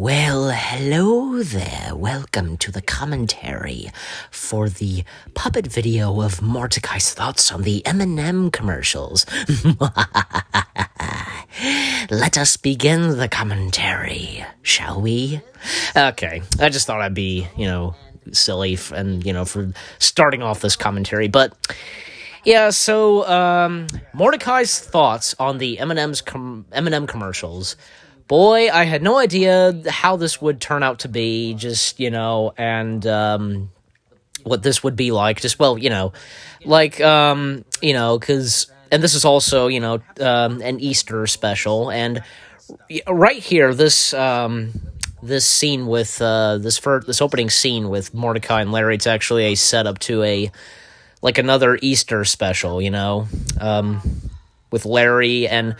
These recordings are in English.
Well, hello there. Welcome to the commentary for the puppet video of Mordecai's thoughts on the M&M commercials. Let us begin the commentary, shall we? Okay, I just thought I'd be, silly and, for starting off this commentary, but yeah, so Mordecai's thoughts on the M&M commercials. Boy, I had no idea how this would turn out to be, and what this would be like. And this is also, an Easter special, and right here, this scene with this opening scene with Mordecai and Larry, it's actually a setup to another Easter special, with Larry and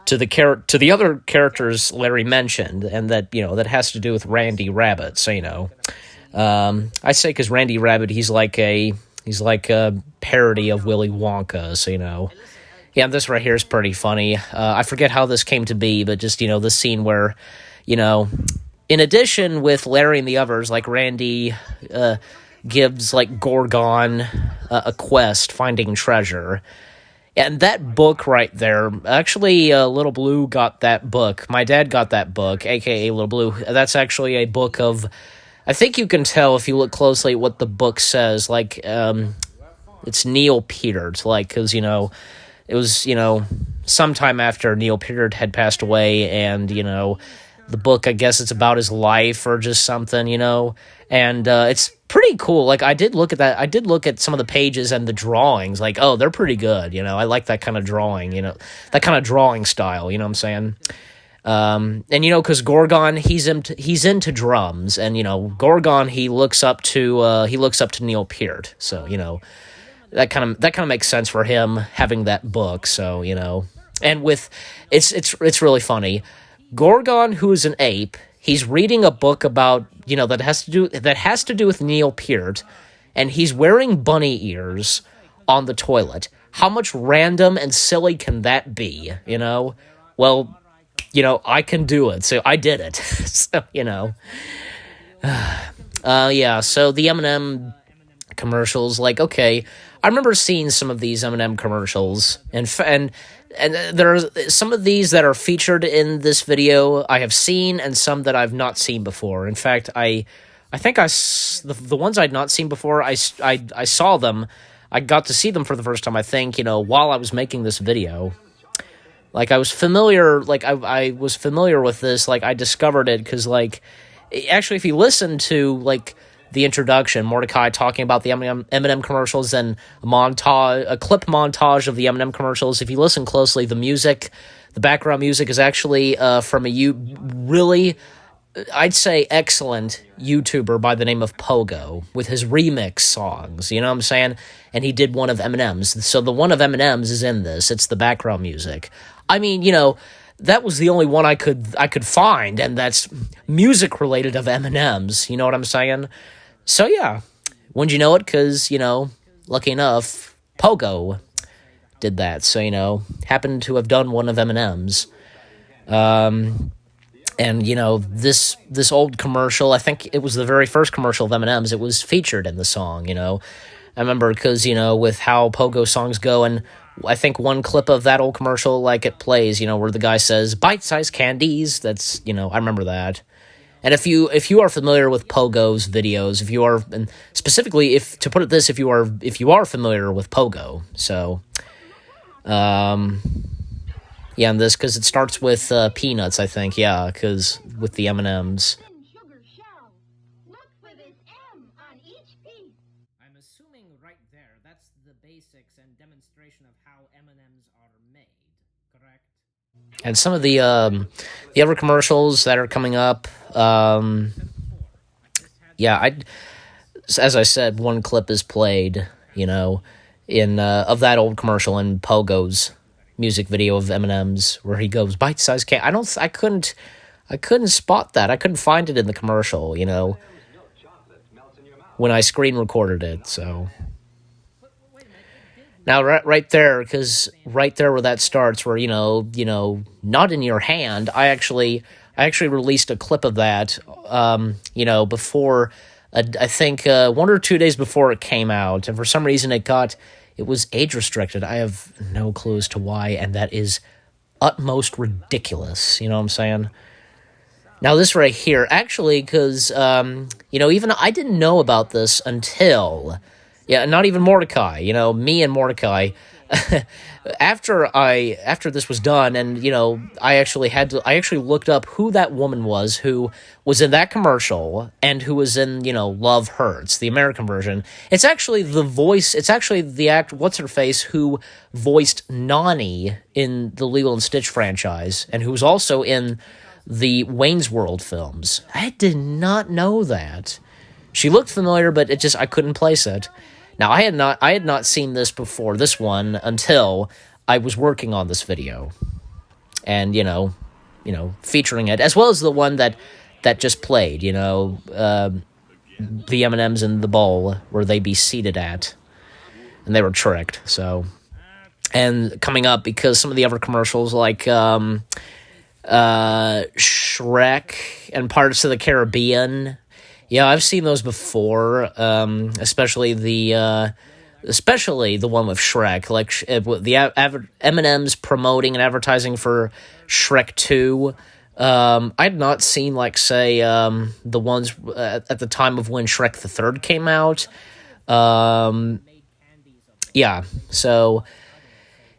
to the other characters Larry mentioned, and that has to do with Randy Rabbit. So I say because Randy Rabbit, he's like a parody of Willy Wonka. So yeah, this right here is pretty funny. I forget how this came to be, but just the scene where in addition with Larry and the others, like Randy gives Gorgon a quest, finding treasure. And that book right there, actually, Little Blue got that book. My dad got that book, a.k.a. Little Blue. That's actually a book of, I think you can tell if you look closely at what the book says, it's Neil Peart, because, it was, sometime after Neil Peart had passed away, and, the book, I guess it's about his life or just something, and it's pretty cool. I did look at that. I did look at some of the pages and the drawings, oh, they're pretty good, I like that kind of drawing, that kind of drawing style, you know what I'm saying? And, because Gorgon, he's into drums, and, Gorgon, he looks up to Neil Peart, so, that kind of makes sense for him having that book, so, and with, it's really funny. Gorgon, who is an ape, he's reading a book about, that has to do with Neil Peart, and he's wearing bunny ears on the toilet. How much random and silly can that be, Well, I can do it, so I did it. So, yeah, so the M&M commercials, okay, I remember seeing some of these M&M commercials, and there are some of these that are featured in this video I have seen, and some that I've not seen before. In fact, I think the ones I'd not seen before, I saw them. I got to see them for the first time, I think, while I was making this video. I was familiar, I was familiar with this, I discovered it, because, actually, if you listen to, the introduction, Mordecai talking about the M&M commercials, and a clip montage of the M&M commercials. If you listen closely, the background music is actually from a really, I'd say, excellent YouTuber by the name of Pogo, with his remix songs, you know what I'm saying? And he did one of M&M'S. So the one of M&M'S is in this. It's the background music. I mean, that was the only one I could find, and that's music related of M&M'S, you know what I'm saying? So, yeah, when'd you know it? Because, lucky enough, Pogo did that. So, happened to have done one of M&M'S. And, this old commercial, I think it was the very first commercial of M&M'S, it was featured in the song, I remember because, with how Pogo songs go, and I think one clip of that old commercial, it plays, where the guy says, bite-sized candies, that's, I remember that. And if you are familiar with Pogo's videos, if you are, and specifically, if you are familiar with Pogo, so, yeah, and this, because it starts with peanuts, I think, yeah, because with the M&M'S. I'm assuming right there, that's the basics and demonstration of how M&M'S are made, correct? And some of the other commercials that are coming up, yeah, as I said, one clip is played, in of that old commercial in Pogo's music video of M&M'S, where he goes bite-sized candy. I couldn't spot that. I couldn't find it in the commercial, when I screen recorded it. So now, right there, because right there where that starts, where not in your hand. I I actually released a clip of that, before, I think 1 or 2 days before it came out, and for some reason it was age restricted. I have no clue as to why, and that is utmost ridiculous. You know what I'm saying? Now this right here, actually, because even I didn't know about this until, not even Mordecai. Me and Mordecai. After this was done, and I actually looked up who that woman was who was in that commercial and who was in Love Hurts, the American version. It's actually the act, what's her face, who voiced Nani in the Lilo and Stitch franchise, and who was also in the Wayne's World films. I did not know that. She looked familiar, but I couldn't place it. Now, I had not seen this before, this one, until I was working on this video. And, featuring it, as well as the one that just played, the M&M'S in the bowl where they be seated at. And they were tricked, so. And coming up, because some of the other commercials, like Shrek and Pirates of the Caribbean. Yeah, I've seen those before, especially the one with Shrek, like the M&M'S promoting and advertising for Shrek 2. I'd not seen, the ones at the time of when Shrek the Third came out. So...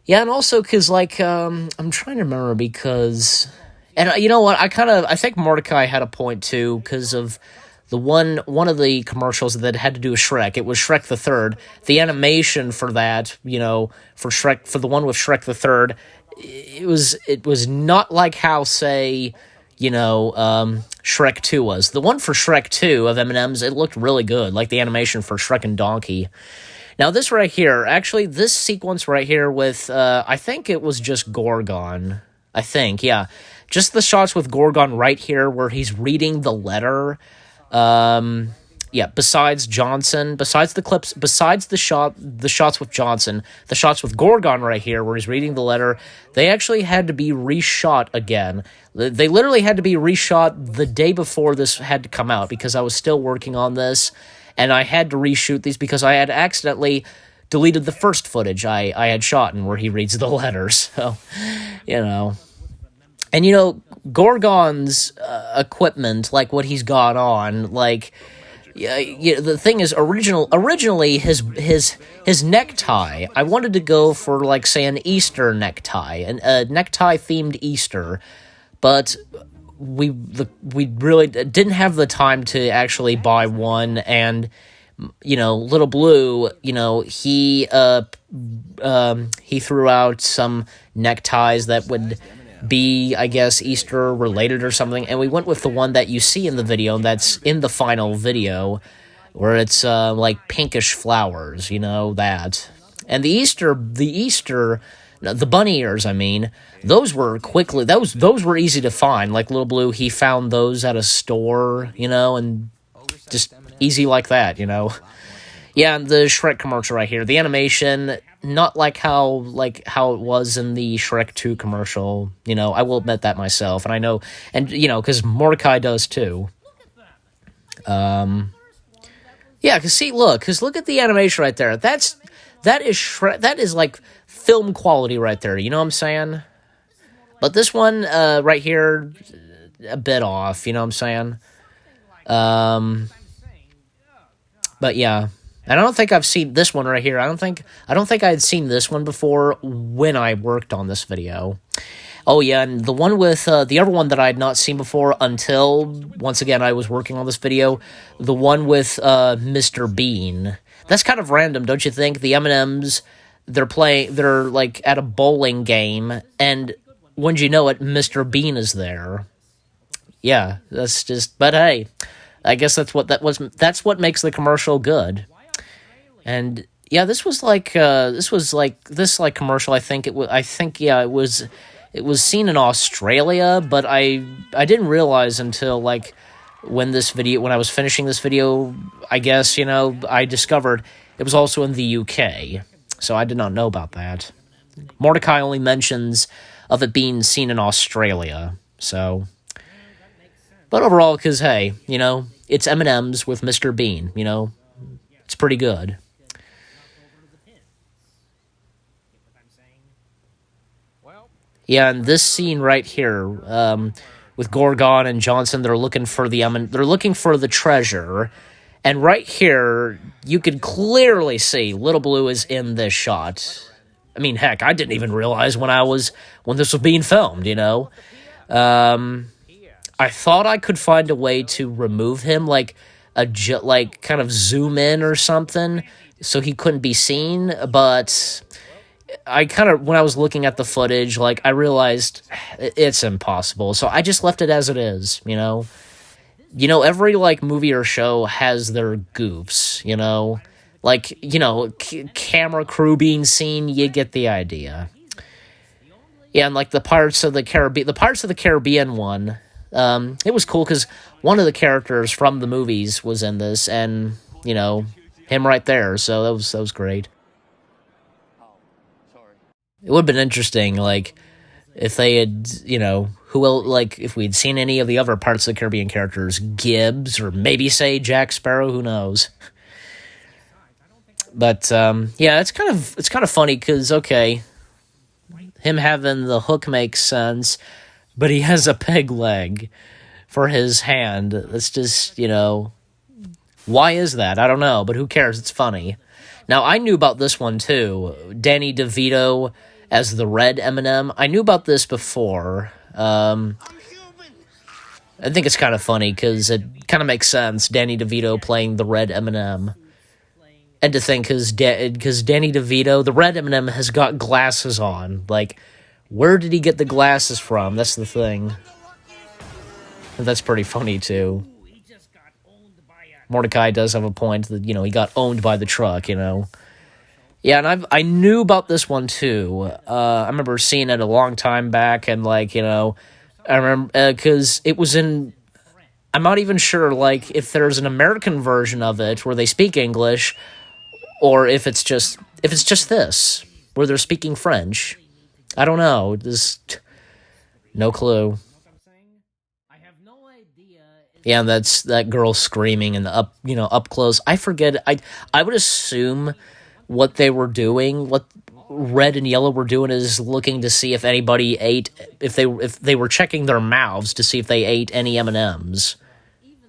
Yeah, and also because, I'm trying to remember because... And you know what, I think Mordecai had a point, too, because of the one of the commercials that had to do with Shrek. It was Shrek the Third. The animation for that, for the one with Shrek the Third, it was not like how, say, Shrek 2 was. The one for Shrek 2 of M&M'S, it looked really good, like the animation for Shrek and Donkey. Now, this right here, actually, this sequence right here with, I think it was just Gorgon. I think, yeah. Just the shots with Gorgon right here where he's reading the letter. Besides Johnson, besides the clips, besides the shots with Johnson, the shots with Gorgon right here where he's reading the letter, they actually had to be reshot again. They literally had to be reshot the day before this had to come out because I was still working on this. And I had to reshoot these because I had accidentally deleted the first footage I had shot and where he reads the letters. So, And, Gorgon's equipment, like what he's got on, the thing is, originally his necktie, I wanted to go for, say, an Easter necktie, a necktie-themed Easter, but... we really didn't have the time to actually buy one, and Little Blue, he threw out some neckties that would be, I guess, Easter related or something, and we went with the one that you see in the video, that's in the final video, where it's like pinkish flowers, that, and the Easter. The bunny ears, I mean, those were easy to find. Like Little Blue, he found those at a store, and just easy like that, Yeah, and the Shrek commercial right here, the animation, not like how it was in the Shrek 2 commercial, I will admit that myself, and I know, and, because Mordecai does too. Because look at the animation right there. That is Shrek, that is like film quality right there, you know what I'm saying? But this one right here, a bit off, you know what I'm saying? But yeah, and I don't think I've seen this one right here. I don't think I had seen this one before when I worked on this video. Oh yeah, and the one with the other one that I had not seen before until once again I was working on this video, the one with Mr. Bean. That's kind of random, don't you think? The M&M'S, they're like at a bowling game, and wouldn't you know it, Mr. Bean is there. Yeah, that's just. But hey, I guess that's what makes the commercial good. And yeah, this commercial. I think it was seen in Australia, but I didn't realize until when I was finishing this video, I guess, I discovered it was also in the UK. So I did not know about that. Mordecai only mentions of it being seen in Australia. So, But overall, because hey, it's M&M's with Mr. Bean. It's pretty good. Yeah, and this scene right here, with Gorgon and Johnson, they're looking for the treasure, and right here you could clearly see Little Blue is in this shot. I mean, heck, I didn't even realize when this was being filmed. I thought I could find a way to remove him, like like kind of zoom in or something, so he couldn't be seen. But when I was looking at the footage, like I realized it's impossible. So I just left it as it is. Every like movie or show has their goofs. Like camera crew being seen. You get the idea. Yeah, and like the Pirates of the Caribbean one. It was cool because one of the characters from the movies was in this, and him right there. So that was great. It would have been interesting, like if they had, like if we'd seen any of the other Parts of the Caribbean characters, Gibbs or maybe say Jack Sparrow. Who knows? But yeah, it's kind of funny because okay, him having the hook makes sense, but he has a peg leg for his hand. That's just, why is that? I don't know, but who cares? It's funny. Now, I knew about this one, too. Danny DeVito as the red M&M. I knew about this before. I think it's kind of funny, because it kind of makes sense, Danny DeVito playing the red M&M. And to think, because Danny DeVito, the red M&M, has got glasses on. Like, where did he get the glasses from? That's the thing. And that's pretty funny, too. Mordecai does have a point that, he got owned by the truck. Yeah, and I knew about this one, too. I remember seeing it a long time back, and, like, I remember, because it was in... I'm not even sure, like, if there's an American version of it where they speak English, or if it's just this, where they're speaking French. I don't know. Just no clue. Yeah, and that's that girl screaming in the up close. I forget. I would assume what they were doing, what red and yellow were doing, is looking to see if anybody ate, if they were checking their mouths to see if they ate any M&Ms.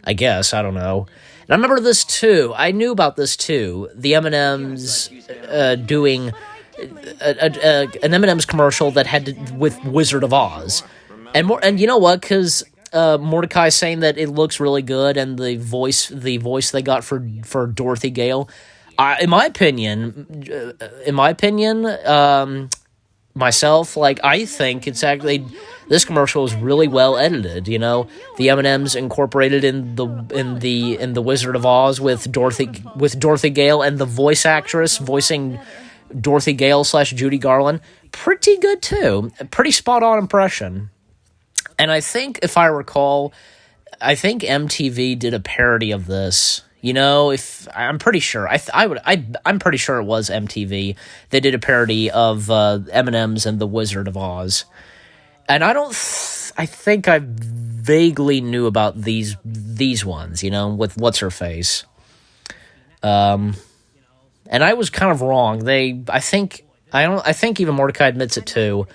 I guess, I don't know. And I remember this too. I knew about this too. The M&Ms doing an M&Ms commercial that had with Wizard of Oz, and you know what? Because Mordecai saying that it looks really good, and the voice they got for Dorothy Gale. In my opinion, myself, like I think it's actually this commercial is really well edited. The M&Ms incorporated in the Wizard of Oz with Dorothy Gale, and the voice actress voicing Dorothy Gale / Judy Garland, pretty good too. A pretty spot on impression. And I think, if I recall, MTV did a parody of this. If I'm pretty sure, I'm pretty sure it was MTV. They did a parody of M&M's and the Wizard of Oz, and I think I vaguely knew about these ones. With what's her face, and I was kind of wrong. I think even Mordecai admits it too.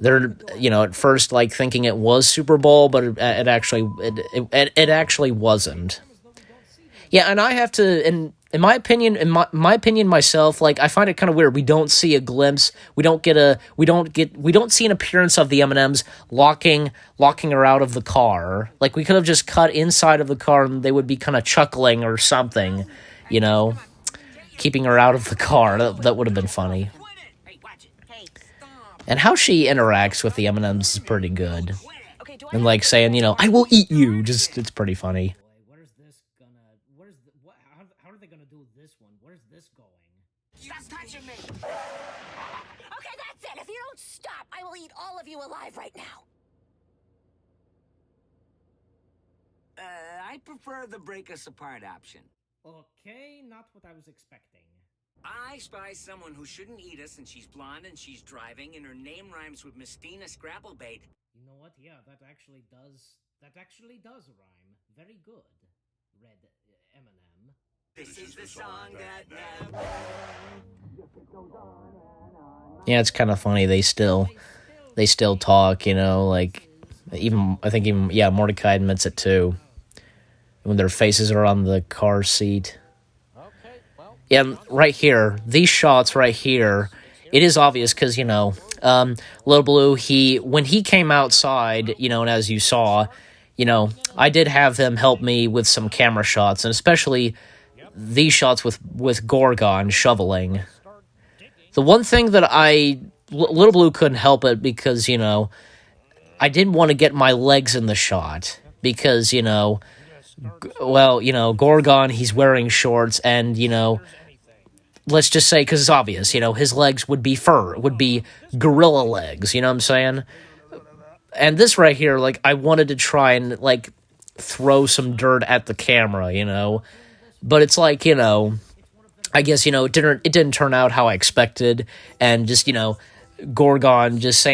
They're at first like thinking it was Super Bowl, but it actually wasn't. Yeah, and I have to, in my opinion myself, like I find it kind of weird. We don't see a glimpse. We don't see an appearance of the M&Ms locking her out of the car. Like we could have just cut inside of the car and they would be kind of chuckling or something, keeping her out of the car. That would have been funny. And how she interacts with the M&Ms is pretty good. And like saying, I will eat you. It's pretty funny. How are they gonna do this one? Where's this going? Stop touching me! Okay, that's it! If you don't stop, I will eat all of you alive right now! I prefer the break us apart option. Okay, not what I was expecting. I spy someone who shouldn't eat us, and she's blonde and she's driving, and her name rhymes with Mistina Scrabblebait. You know what? Yeah, that actually does That actually does rhyme. Very good, Red M&M. This is the song that never... Yeah, it's kind of funny. They still talk, you know, like I think Mordecai admits it too. When their faces are on the car seat. Yeah, and right here, these shots right here, it is obvious because, you know, Little Blue, when he came outside, you know, and as you saw, you know, I did have him help me with some camera shots, and especially these shots with Gorgon shoveling. The one thing that Little Blue couldn't help it because, you know, I didn't want to get my legs in the shot because, you know, Gorgon, he's wearing shorts, and, you know, let's just say, because it's obvious, you know, his legs would be gorilla legs, you know what I'm saying? And this right here, like, I wanted to try and, like, throw some dirt at the camera, you know? But it's like, you know, I guess, you know, it didn't turn out how I expected, and just, you know, Gorgon just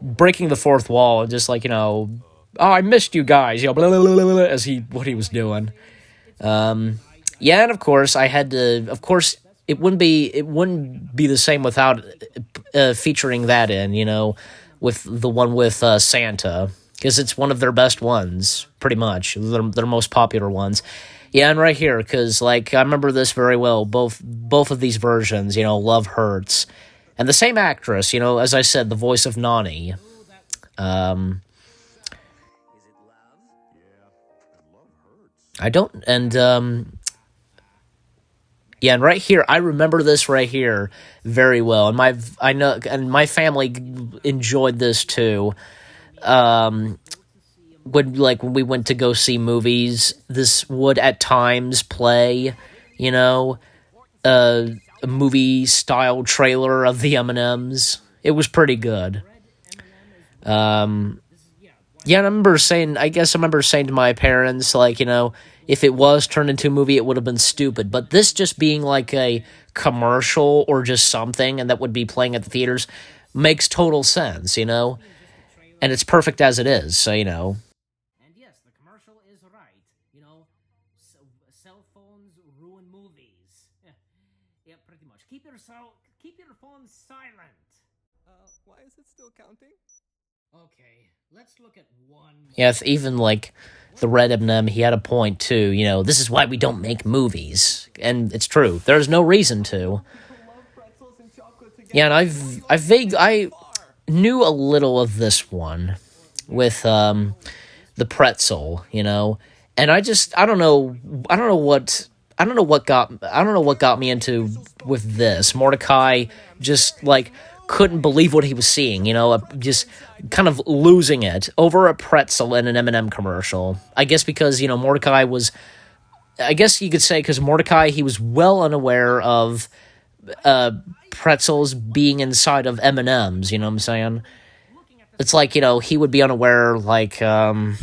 breaking the fourth wall, and just like, you know, oh, I missed you guys, you know, blah, blah, blah, blah, as what he was doing. Yeah, and of course, it wouldn't be the same without featuring that in, you know, with the one with Santa, because it's one of their best ones, pretty much, their most popular ones. Yeah, and right here, because, like, I remember this very well, both of these versions, you know, Love Hurts, and the same actress, you know, as I said, the voice of Nani. I don't, and, yeah, and right here, I remember this right here very well, and my family enjoyed this too. When we went to go see movies, this would at times play, you know, a movie-style trailer of the M&M'S. It was pretty good. Yeah, I remember saying to my parents, like, you know, if it was turned into a movie, it would have been stupid. But this just being like a commercial or just something, and that would be playing at the theaters, makes total sense, you know? And it's perfect as it is, so, you know. And yes, the commercial is right. You know, cell phones ruin movies. Yeah, pretty much. Keep your phone silent. Why is it still counting? Okay, let's look at one. Yeah, even like the Red M&M, he had a point too. You know, this is why we don't make movies, and it's true. There's no reason to. Yeah, and I knew a little of this one with the pretzel, you know, and I don't know what got me into with this. Mordecai just like couldn't believe what he was seeing, you know, just kind of losing it over a pretzel in an M&M commercial. I guess because, you know, I guess you could say because Mordecai, he was well unaware of pretzels being inside of M&M'S, you know what I'm saying? It's like, you know, he would be unaware, like, I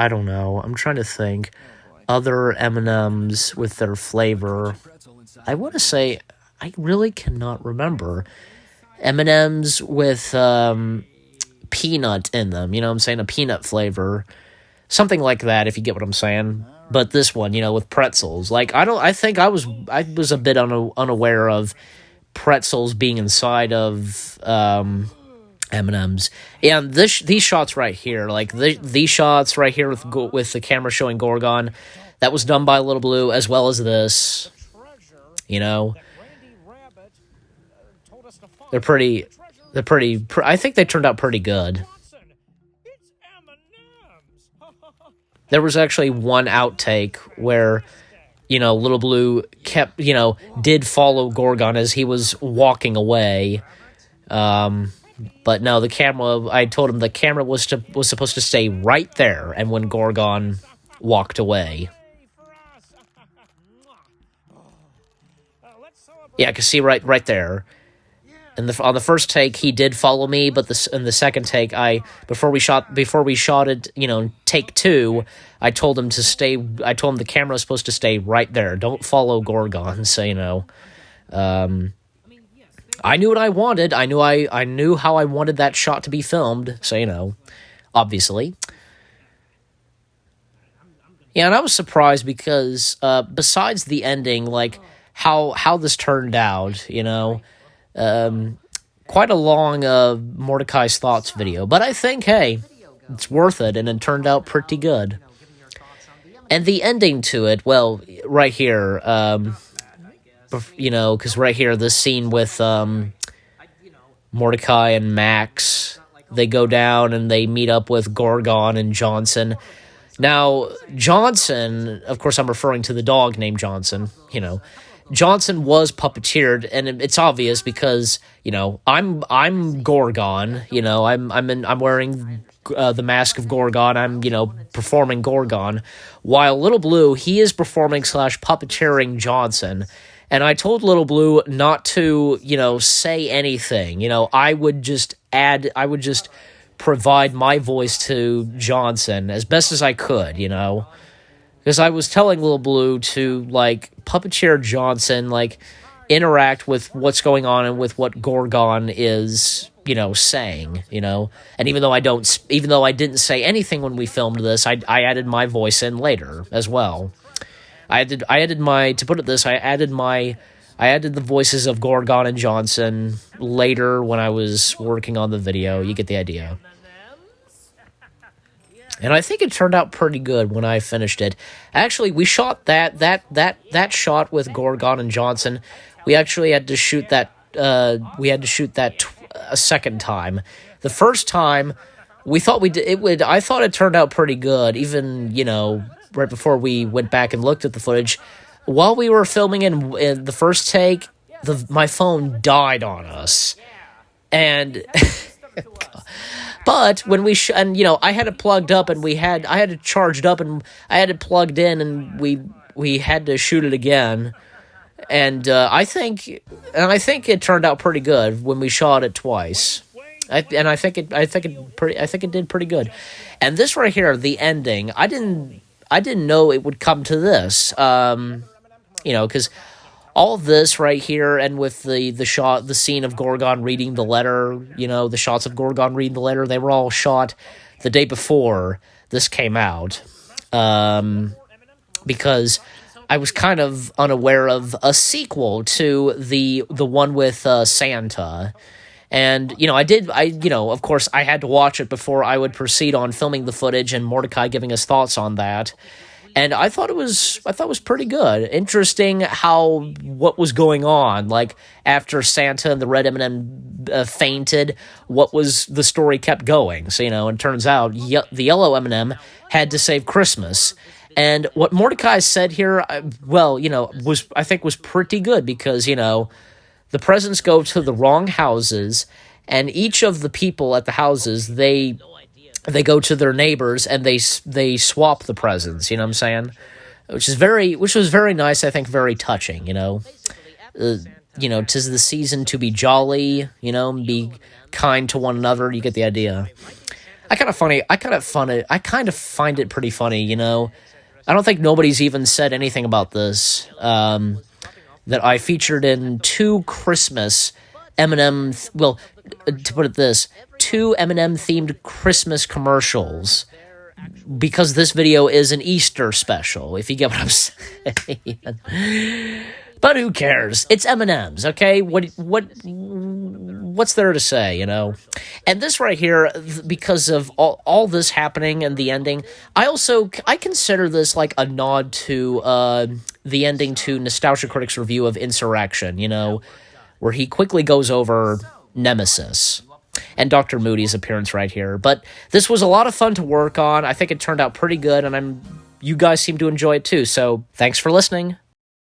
don't know, I'm trying to think, other M&M'S with their flavor. I want to say, I really cannot remember. M&M's with peanut in them, you know what I'm saying? A peanut flavor. Something like that, if you get what I'm saying. But this one, you know, with pretzels. Like, I think I was a bit unaware of pretzels being inside of M&M's. And these shots right here, like these shots right here with the camera showing Gorgon, that was done by Little Blue, as well as this. You know, they're pretty. I think they turned out pretty good. There was actually one outtake where, you know, Little Blue did follow Gorgon as he was walking away. But no, the camera, I told him the camera was supposed to stay right there, and when Gorgon walked away. Yeah, I can see right there. And on the first take, he did follow me, but in the second take, before we shot it, you know, take 2, I told him the camera was supposed to stay right there. Don't follow Gorgon, so, you know. I knew what I wanted. I knew how I wanted that shot to be filmed, so, you know, obviously. Yeah, and I was surprised because besides the ending, like how this turned out, quite a long Mordecai's thoughts video, but I think hey, it's worth it, and it turned out pretty good. And the ending to it, well, right here, because right here, this scene with Mordecai and Max, they go down and they meet up with Gorgon and Johnson. Now, Johnson, of course, I'm referring to the dog named Johnson, Johnson was puppeteered, and it's obvious because I'm Gorgon, I'm wearing the mask of Gorgon. I'm performing Gorgon, while Little Blue, he is performing / puppeteering Johnson. And I told Little Blue not to say anything. I would just provide my voice to Johnson as best as I could. Because I was telling Little Blue to, puppeteer Johnson, interact with what's going on and with what Gorgon is, saying, And even though I didn't say anything when we filmed this, I added my voice in later as well. I added the voices of Gorgon and Johnson later when I was working on the video. You get the idea. And I think it turned out pretty good when I finished it. Actually, we shot that shot with Gorgon and Johnson. We actually had to shoot that. A second time. The first time, we thought I thought it turned out pretty good. Even right before we went back and looked at the footage, while we were filming in the first take, my phone died on us, and. But when we I had it plugged up, and I had it charged up, and I had it plugged in, and we had to shoot it again, and I think it turned out pretty good when we shot it twice. I think it did pretty good. And this right here, the ending, I didn't know it would come to this, because all of this right here, and with the scene of Gorgon reading the letter, the shots of Gorgon reading the letter, they were all shot the day before this came out, because I was kind of unaware of a sequel to the one with Santa. And, of course, I had to watch it before I would proceed on filming the footage and Mordecai giving us thoughts on that. And I thought it was pretty good. Interesting what was going on. After Santa and the red M&M fainted, the story kept going. So, and it turns out the yellow M&M had to save Christmas. And what Mordecai said here, was pretty good because, the presents go to the wrong houses, and each of the people at the houses, they go to their neighbors and they swap the presents, you know what I'm saying? Which was very nice, I think very touching, 'tis the season to be jolly, be kind to one another, you get the idea. I kind of find it pretty funny, I don't think nobody's even said anything about this, that I featured in 2 Christmas M&M, to put it this, 2 M&M themed Christmas commercials, because this video is an Easter special, if you get what I'm saying. But who cares? It's M&M'S, okay? What's there to say, And this right here, because of all this happening and the ending, I consider this like a nod to the ending to Nostalgia Critic's review of Insurrection, where he quickly goes over Nemesis and Dr. Moody's appearance right here. But this was a lot of fun to work on. I think it turned out pretty good, and you guys seem to enjoy it too. So thanks for listening.